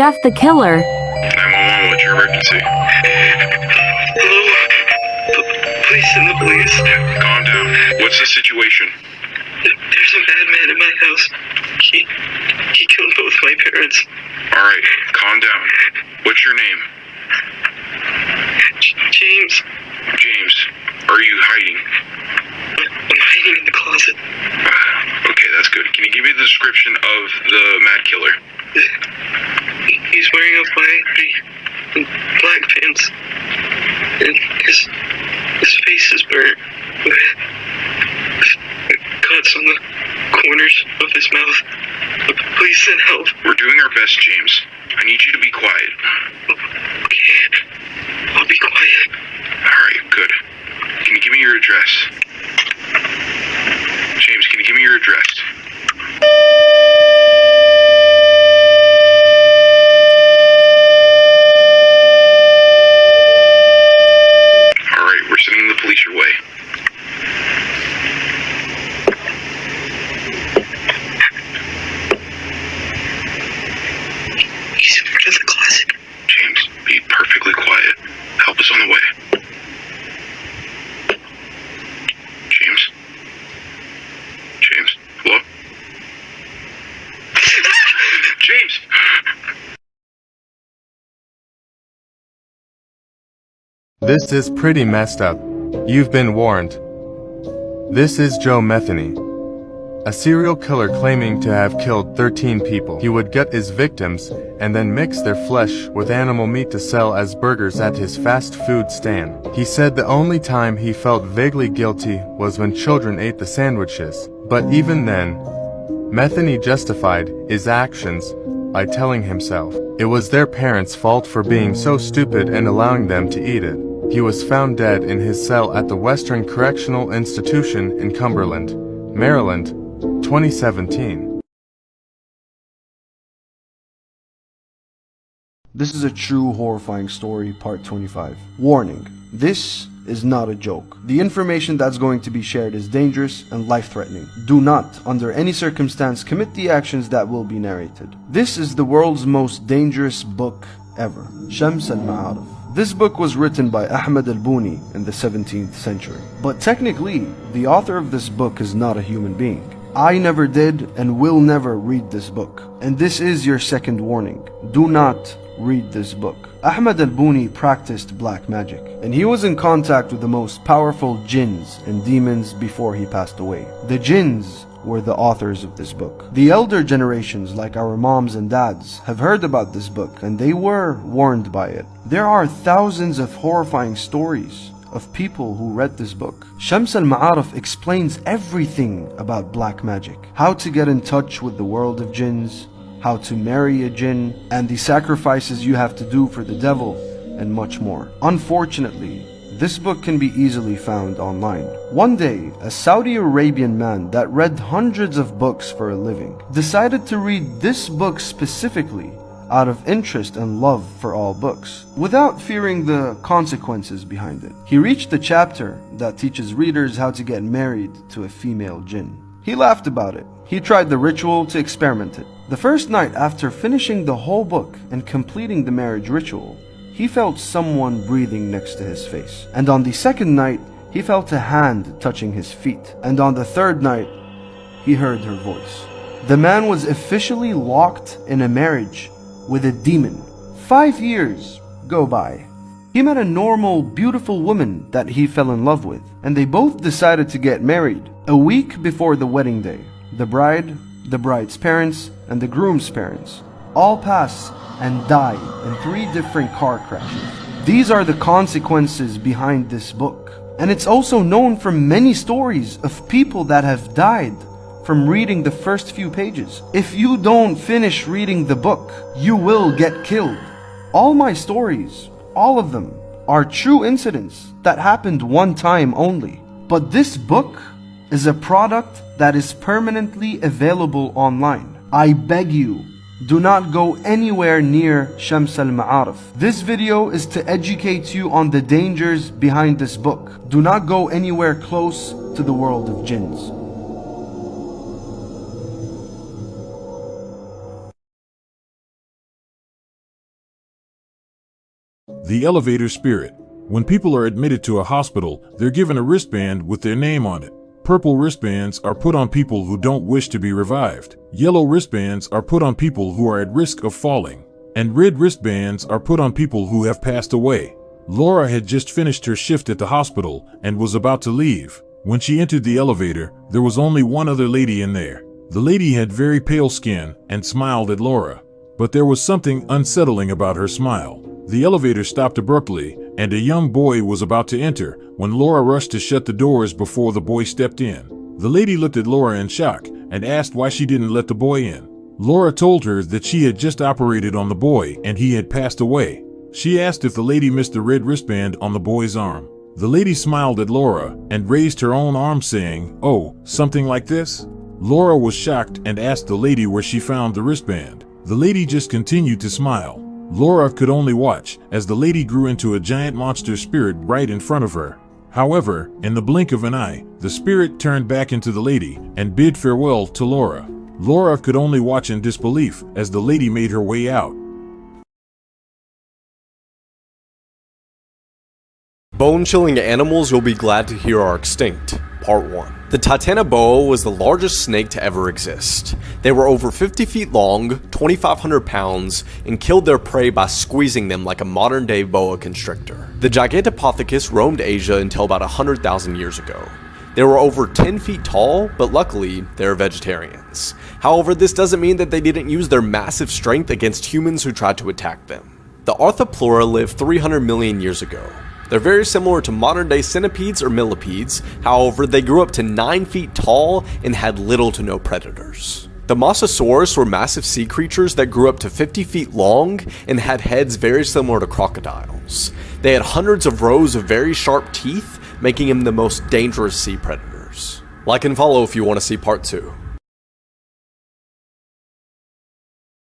Jeff the killer. 911, what's your emergency? Hello? Please send the police. Calm down. What's the situation? There's a madman in my house. He killed both my parents. Alright, calm down. What's your name? James. James, are you hiding? I'm hiding in the closet. Okay, that's good. Can you give me the description of the mad killer? He's wearing a black pants. And his face is burnt. Cuts on the corners of his mouth. Please send help. We're doing our best, James. I need you to be quiet. Okay. I'll be quiet. Alright, good. Can you give me your address? James, can you give me your address? Alright, we're sending the police your way. He's in front of the closet. James, be perfectly quiet. Help us on the way. James? James? Hello? James! This is pretty messed up. You've been warned. This is Joe Metheny, a serial killer claiming to have killed 13 people. He would gut his victims and then mix their flesh with animal meat to sell as burgers at his fast food stand. He said the only time he felt vaguely guilty was when children ate the sandwiches. But even then, Metheny justified his actions by telling himself it was their parents' fault for being so stupid and allowing them to eat it. He was found dead in his cell at the Western Correctional Institution in Cumberland, Maryland, 2017. This is a true horrifying story, part 25. Warning, this is not a joke. The information that's going to be shared is dangerous and life-threatening. Do not, under any circumstance, commit the actions that will be narrated. This is the world's most dangerous book ever, Shams al-Ma'arif. This book was written by Ahmad al-Buni in the 17th century. But technically, the author of this book is not a human being. I never did and will never read this book. And this is your second warning. Do not read this book. Ahmad al-Buni practiced black magic, and he was in contact with the most powerful jinns and demons before he passed away. The jinns were the authors of this book. The elder generations, like our moms and dads, have heard about this book, and they were warned by it. There are thousands of horrifying stories of people who read this book. Shams al-Ma'arif explains everything about black magic, how to get in touch with the world of jinns, how to marry a jinn, and the sacrifices you have to do for the devil, and much more. Unfortunately, this book can be easily found online. One day, a Saudi Arabian man that read hundreds of books for a living decided to read this book specifically out of interest and love for all books, without fearing the consequences behind it. He reached the chapter that teaches readers how to get married to a female jinn. He laughed about it. He tried the ritual to experiment it. The first night after finishing the whole book and completing the marriage ritual, he felt someone breathing next to his face. And on the second night, he felt a hand touching his feet. And on the third night, he heard her voice. The man was officially locked in a marriage with a demon. 5 years go by. He met a normal, beautiful woman that he fell in love with, and they both decided to get married. A week before the wedding day, the bride, the bride's parents, and the groom's parents all pass and die in 3 different car crashes. These are the consequences behind this book. And it's also known from many stories of people that have died from reading the first few pages. If you don't finish reading the book, you will get killed. All my stories, all of them, are true incidents that happened one time only. But this book is a product that is permanently available online. I beg you, do not go anywhere near Shams al-Ma'arif. This video is to educate you on the dangers behind this book. Do not go anywhere close to the world of jinns. The elevator spirit. When people are admitted to a hospital, they're given a wristband with their name on it. Purple wristbands are put on people who don't wish to be revived. Yellow wristbands are put on people who are at risk of falling. And red wristbands are put on people who have passed away. Laura had just finished her shift at the hospital and was about to leave. When she entered the elevator, there was only one other lady in there. The lady had very pale skin and smiled at Laura. But there was something unsettling about her smile. The elevator stopped abruptly, and a young boy was about to enter when Laura rushed to shut the doors before the boy stepped in. The lady looked at Laura in shock and asked why she didn't let the boy in. Laura told her that she had just operated on the boy and he had passed away. She asked if the lady missed the red wristband on the boy's arm. The lady smiled at Laura and raised her own arm saying, "Oh, something like this?" Laura was shocked and asked the lady where she found the wristband. The lady just continued to smile. Laura could only watch as the lady grew into a giant monster spirit right in front of her. However, in the blink of an eye, the spirit turned back into the lady and bid farewell to Laura. Laura could only watch in disbelief as the lady made her way out. Bone-chilling animals you'll be glad to hear are extinct. Part 1. The Titanoboa was the largest snake to ever exist. They were over 50 feet long, 2,500 pounds, and killed their prey by squeezing them like a modern-day boa constrictor. The Gigantopithecus roamed Asia until about 100,000 years ago. They were over 10 feet tall, but luckily, they're vegetarians. However, this doesn't mean that they didn't use their massive strength against humans who tried to attack them. The Arthropleura lived 300 million years ago. They're very similar to modern-day centipedes or millipedes, however, they grew up to 9 feet tall and had little to no predators. The Mosasaurus were massive sea creatures that grew up to 50 feet long and had heads very similar to crocodiles. They had hundreds of rows of very sharp teeth, making them the most dangerous sea predators. Like and follow if you want to see part 2.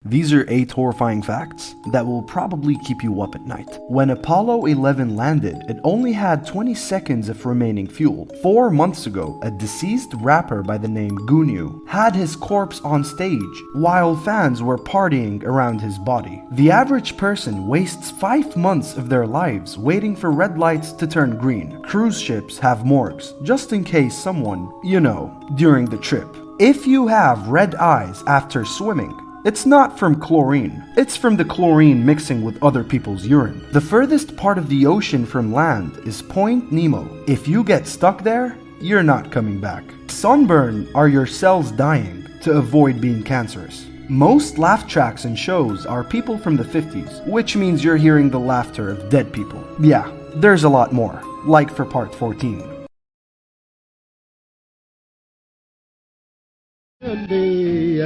These are 8 horrifying facts that will probably keep you up at night. When Apollo 11 landed, it only had 20 seconds of remaining fuel. 4 months ago, a deceased rapper by the name Gunyu had his corpse on stage while fans were partying around his body. The average person wastes 5 months of their lives waiting for red lights to turn green. Cruise ships have morgues, just in case someone, during the trip. If you have red eyes after swimming, it's not from chlorine. It's from the chlorine mixing with other people's urine. The furthest part of the ocean from land is Point Nemo. If you get stuck there, you're not coming back. Sunburn are your cells dying to avoid being cancerous. Most laugh tracks and shows are people from the 50s, which means you're hearing the laughter of dead people. Yeah, there's a lot more, like for part 14.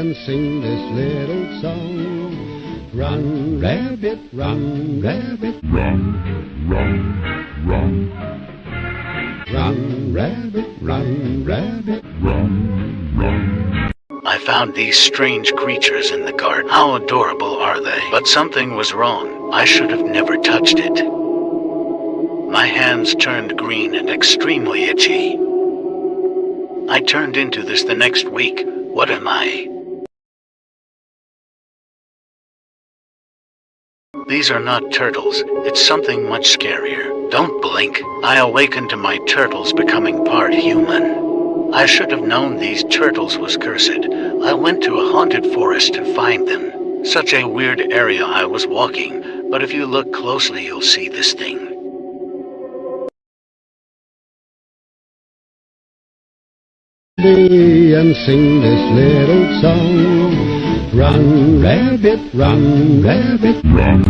And sing this little song. Run, rabbit, run, rabbit. Run, run, run. Run, rabbit, run, rabbit. Run, run. I found these strange creatures in the garden. How adorable are they? But something was wrong. I should have never touched it. My hands turned green and extremely itchy. I turned into this the next week. What am I? These are not turtles. It's something much scarier. Don't blink. I awakened to my turtles becoming part human. I should have known these turtles was cursed. I went to a haunted forest to find them. Such a weird area I was walking, but if you look closely you'll see this thing. And sing this little song. Run, rabbit, run, rabbit. Run,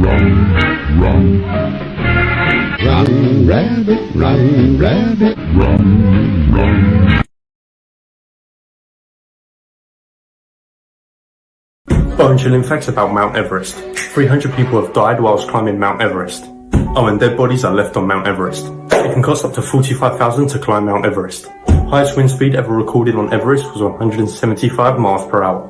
run, run. Run, rabbit, run, rabbit. Run, run. Bone-chilling facts about Mount Everest. 300 people have died whilst climbing Mount Everest. Oh, and dead bodies are left on Mount Everest. It can cost up to $45,000 to climb Mount Everest. Highest wind speed ever recorded on Everest was 175 miles per hour.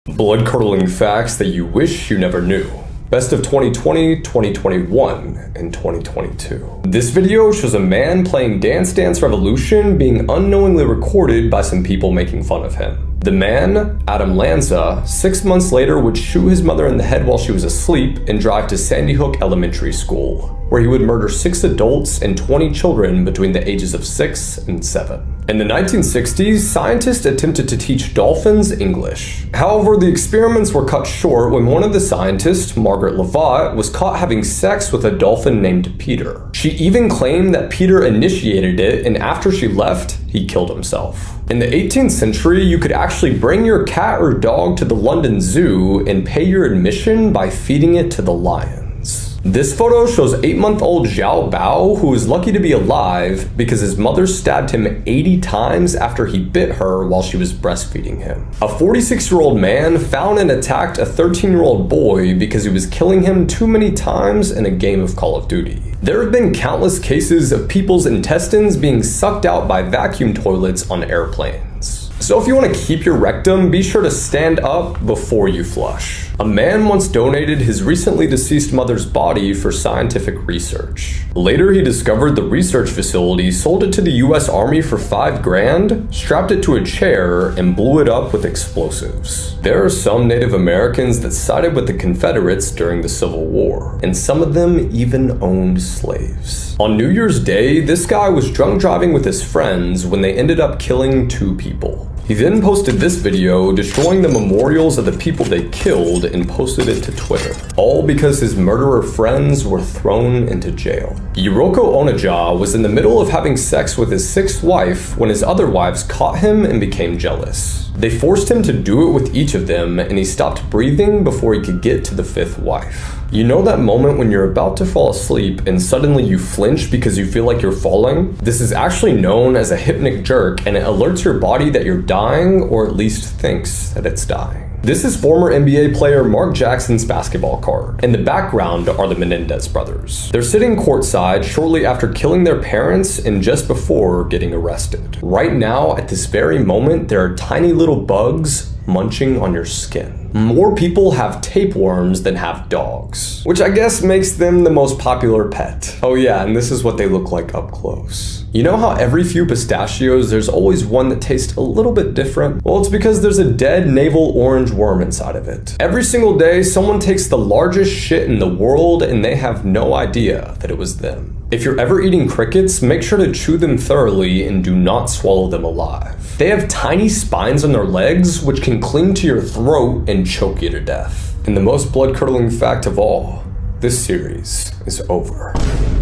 Blood-curdling facts that you wish you never knew. Best of 2020, 2021, and 2022. This video shows a man playing Dance Dance Revolution being unknowingly recorded by some people making fun of him. The man, Adam Lanza, 6 months later would shoot his mother in the head while she was asleep and drive to Sandy Hook Elementary School, where he would murder 6 adults and 20 children between the ages of 6 and 7. In the 1960s, scientists attempted to teach dolphins English. However, the experiments were cut short when one of the scientists, Margaret Lavatt, was caught having sex with a dolphin named Peter. She even claimed that Peter initiated it, and after she left, he killed himself. In the 18th century, you could actually bring your cat or dog to the London Zoo and pay your admission by feeding it to the lions. This photo shows 8-month-old Xiao Bao, who is lucky to be alive because his mother stabbed him 80 times after he bit her while she was breastfeeding him. A 46-year-old man found and attacked a 13-year-old boy because he was killing him too many times in a game of Call of Duty. There have been countless cases of people's intestines being sucked out by vacuum toilets on airplanes. So if you want to keep your rectum, be sure to stand up before you flush. A man once donated his recently deceased mother's body for scientific research. Later, he discovered the research facility sold it to the US Army for $5 grand, strapped it to a chair, and blew it up with explosives. There are some Native Americans that sided with the Confederates during the Civil War, and some of them even owned slaves. On New Year's Day, this guy was drunk driving with his friends when they ended up killing 2 people. He then posted this video destroying the memorials of the people they killed and posted it to Twitter, all because his murderer friends were thrown into jail. Yuroko Onaja was in the middle of having sex with his 6th wife when his other wives caught him and became jealous. They forced him to do it with each of them, and he stopped breathing before he could get to the 5th wife. You know that moment when you're about to fall asleep and suddenly you flinch because you feel like you're falling? This is actually known as a hypnic jerk, and it alerts your body that you're dying, or at least thinks that it's dying. This is former NBA player Mark Jackson's basketball card. In the background are the Menendez brothers. They're sitting courtside shortly after killing their parents and just before getting arrested. Right now, at this very moment, there are tiny little bugs munching on your skin. More people have tapeworms than have dogs, which I guess makes them the most popular pet. Oh yeah, and this is what they look like up close. You know how every few pistachios there's always one that tastes a little bit different? Well, it's because there's a dead navel orange worm inside of it. Every single day, someone takes the largest shit in the world and they have no idea that it was them. If you're ever eating crickets, make sure to chew them thoroughly and do not swallow them alive. They have tiny spines on their legs which can cling to your throat and choke you to death. And the most blood-curdling fact of all, this series is over.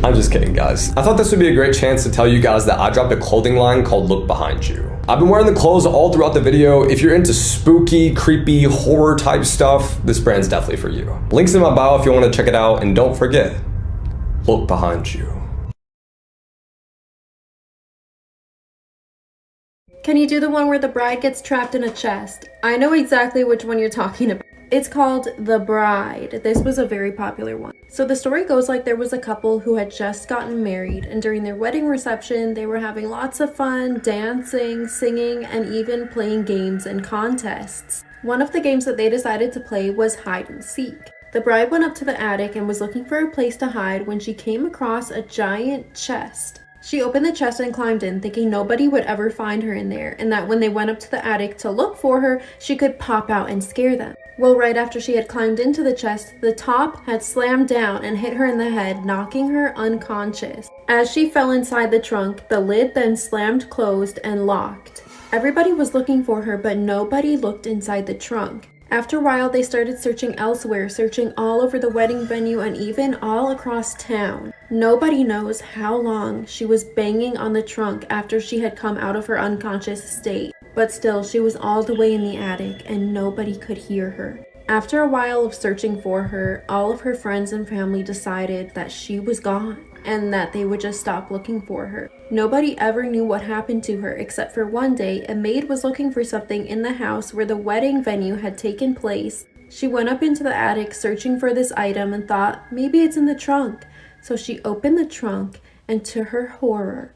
I'm just kidding, guys. I thought this would be a great chance to tell you guys that I dropped a clothing line called Look Behind You. I've been wearing the clothes all throughout the video. If you're into spooky, creepy, horror type stuff, this brand's definitely for you. Links in my bio if you want to check it out, and don't forget, look behind you. Can you do the one where the bride gets trapped in a chest? I know exactly which one you're talking about. It's called The Bride. This was a very popular one. So the story goes like there was a couple who had just gotten married, and during their wedding reception, they were having lots of fun, dancing, singing, and even playing games and contests. One of the games that they decided to play was hide and seek. The bride went up to the attic and was looking for a place to hide when she came across a giant chest. She opened the chest and climbed in, thinking nobody would ever find her in there, and that when they went up to the attic to look for her, she could pop out and scare them. Well, right after she had climbed into the chest, the top had slammed down and hit her in the head, knocking her unconscious. As she fell inside the trunk, the lid then slammed closed and locked. Everybody was looking for her, but nobody looked inside the trunk. After a while, they started searching elsewhere, searching all over the wedding venue and even all across town. Nobody knows how long she was banging on the trunk after she had come out of her unconscious state. But still, she was all the way in the attic and nobody could hear her. After a while of searching for her, all of her friends and family decided that she was gone and that they would just stop looking for her. Nobody ever knew what happened to her, except for one day, a maid was looking for something in the house where the wedding venue had taken place. She went up into the attic searching for this item and thought, maybe it's in the trunk. So she opened the trunk, and to her horror,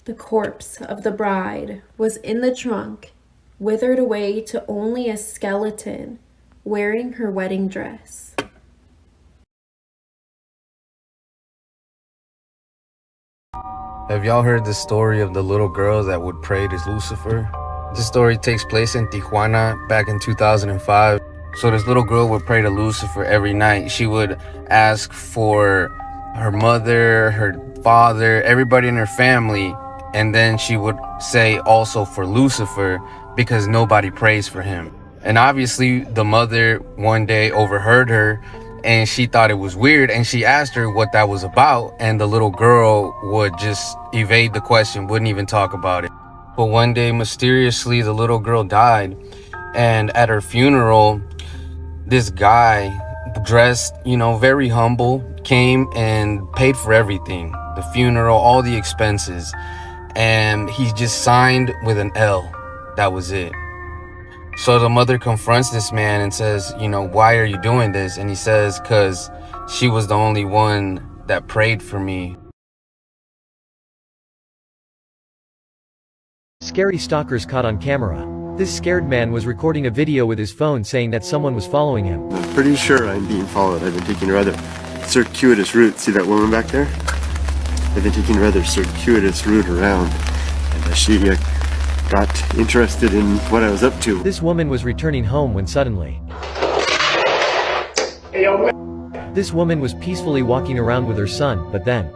the corpse of the bride was in the trunk, withered away to only a skeleton, wearing her wedding dress. Have y'all heard the story of the little girl that would pray to Lucifer? This story takes place in Tijuana back in 2005. So this little girl would pray to Lucifer every night. She would ask for her mother, her father, everybody in her family, and then she would say also for Lucifer because nobody prays for him. And obviously the mother one day overheard her and she thought it was weird, and she asked her what that was about, and the little girl would just evade the question, wouldn't even talk about it. But one day, mysteriously, the little girl died, and at her funeral, this guy dressed, very humble, came and paid for everything, the funeral, all the expenses, and he just signed with an L. That was it. So the mother confronts this man and says, why are you doing this? And he says, because she was the only one that prayed for me. Scary stalkers caught on camera. This scared man was recording a video with his phone saying that someone was following him. I'm pretty sure I'm being followed. I've been taking a rather circuitous route. See that woman back there? I've been taking a rather circuitous route around. And she got interested in what I was up to. This woman was returning home when suddenly... This woman was peacefully walking around with her son, but then...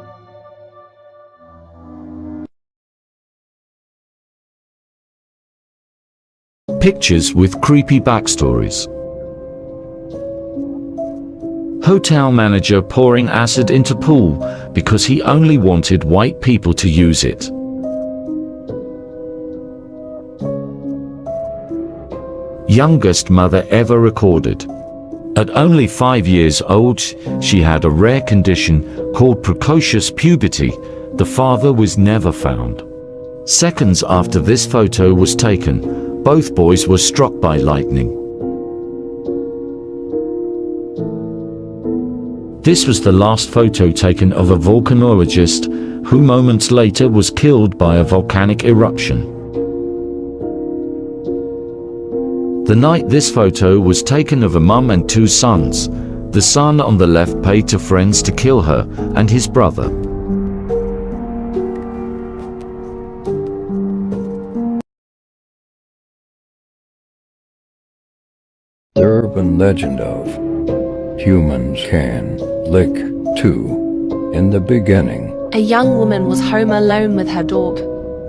Pictures with creepy backstories. Hotel manager pouring acid into pool because he only wanted white people to use it. Youngest mother ever recorded. At only 5 years old, she had a rare condition called precocious puberty. The father was never found. Seconds after this photo was taken, both boys were struck by lightning. This was the last photo taken of a volcanologist who moments later was killed by a volcanic eruption. The night this photo was taken of a mum and two sons, the son on the left paid to friends to kill her and his brother. The urban legend of humans can lick too. In the beginning, a young woman was home alone with her dog.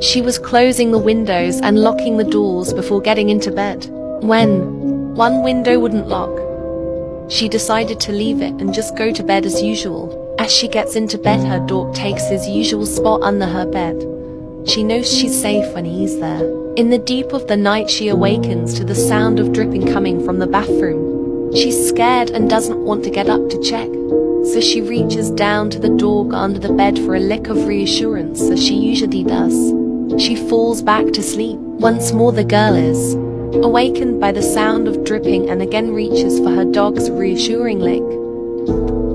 She was closing the windows and locking the doors before getting into bed, when one window wouldn't lock. She decided to leave it and just go to bed as usual. As she gets into bed, her dog takes his usual spot under her bed. She knows she's safe when he's there. In the deep of the night, she awakens to the sound of dripping coming from the bathroom. She's scared and doesn't want to get up to check, so she reaches down to the dog under the bed for a lick of reassurance, as she usually does. She falls back to sleep. Once more the girl is awakened by the sound of dripping and again reaches for her dog's reassuring lick,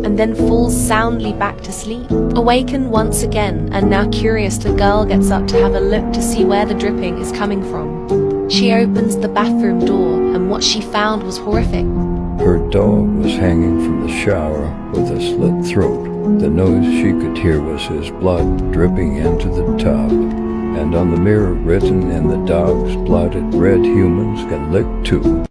and then falls soundly back to sleep. Awakened once again, and now curious, the girl gets up to have a look to see where the dripping is coming from. She opens the bathroom door, and what she found was horrific. her dog was hanging from the shower with a slit throat. The noise she could hear was his blood dripping into the tub, and on the mirror written in the dog's blood it read, "Humans can lick too."